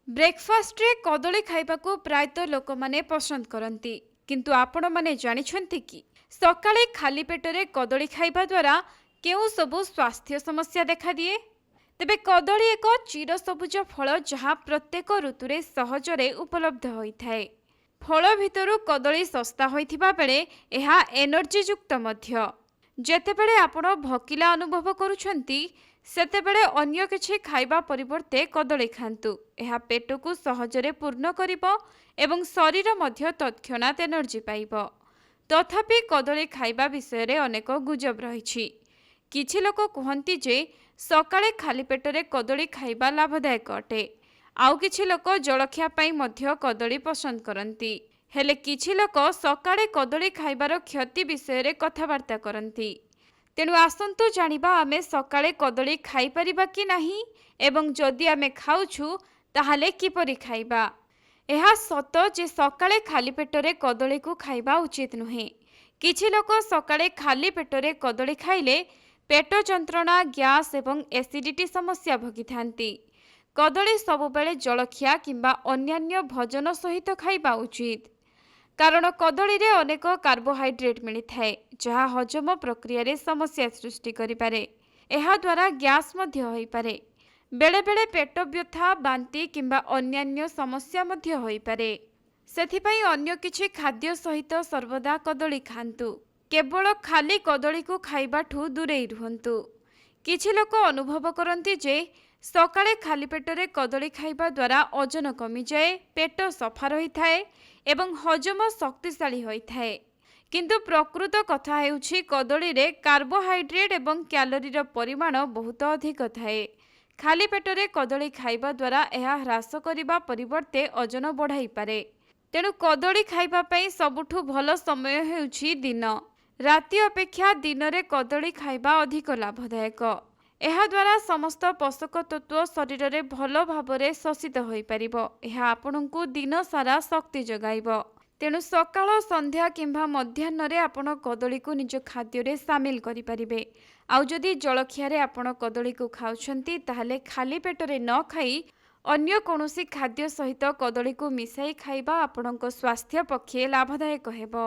Breakfast रे कदली खाइबाकू प्रायतः लोक माने पसंद करती किंतु आपण माने जानिछंती कि सकाळे खाली पेटरे कदली खाइबा द्वारा केउ सबु स्वास्थ्य समस्या देखा दिए। तेबे कदली एक चिर सबुज फल जहाँ प्रत्येक ऋतुरे सहजरे उपलब्ध होइथाए। फल भितरु कदली सस्ता होइथिबा बेले एहा एनर्जी युक्त मध्य। जेतेबेले आपण भकिला अनुभव करूछंती सेतेबेले अन्य किछि खाइबा परिवर्ते कदली खांतु। एहा पेटकू सहजरे पूर्ण करिबो एवं शरीर मध्य तत्क्षणात एनर्जी पाइबो। तथापि कदली खाइबा विषय रे अनेक गुजब रहिछि। किछि लोक कहंती जे सकाळे खाली पेटरे कदली खाइबा लाभदायक अटे। आउ किछि लोक जलखिया पई मध्य कदली पसंद करंती। हेले किछि लोक सकाळे कदली खाइबार क्षति विषय रे कथावार्ता करंती। तेणु आसंतु जानिबा आमे सकाळे कदली खाई परिबा कि नाही एवं जदि आमे खाउछु ताहाले किपरि खाइबा। एहा सत जे सकाळे खाली पेटरे कदली को खाइबा उचित नुहे। किछि लोक सकाळे खाली पेटरे कदली खाइले पेट जंत्रणा, गैस एवं एसिडिटी समस्या भोगिथांती। कदली सबुबेले जलखिया किंबा अन्यान्य भोजन सहित खाइबा उचित, कारण कदली रे अनेक कार्बोहाइड्रेट मिलिथाए जहाँ हजम प्रक्रिया रे समस्या सृष्टि करिपारे। एहा द्वारा गैस मध्य होई पारे। बेले बेले पेट व्यथा, बांती किंबा अन्यान्य समस्या मध्य होई पारे। सेथिपाई अन्य किछि खाद्य सहित सर्वदा कदली खांतु। केवल खाली कदली को खाइबाठू दूरेई रुहंतु। किछि लोक अनुभव करंती जे सकाळे खाली पेटरे कदली खाइबा द्वारा ओजन कमी जाए, पेट सफा रही थाए एवं हजम शक्तिशाली होइथाए। किंतु प्रकृत कथा हेउछि कदली रे कार्बोहाइड्रेट एवं क्यालोरीर परिमाण बहुत अधिक थाए। खाली पेटरे कदली खाइबा द्वारा एहा ह्रास करिबा परिवर्ते ओजन बढ़ाई पारे। तेणु कदली खाइबा पई सबुठु भल समय हेउछि दिन। राति अपेक्षा दिन रे कदली खाइबा अधिक लाभदायक। एहा द्वारा समस्त पोषक तत्व शरीर रे भल भाबरे शोषित होई परिबो। एहा आपनकु दिन सारा शक्ति जगाइबो। तेणु सकाळ, संध्या किंबा मध्याह्न रे आपण कदली को निज खाद्य रे शामिल करि परिबे। आउ जदि जलखिया रे आपण कदली को खाउछंती ताहाले खाली पेटरे न खाई अन्य कोनोसी खाद्य सहित कदली को मिसाई खाइबा आपणक स्वास्थ्य पक्षे लाभदायक हेबो।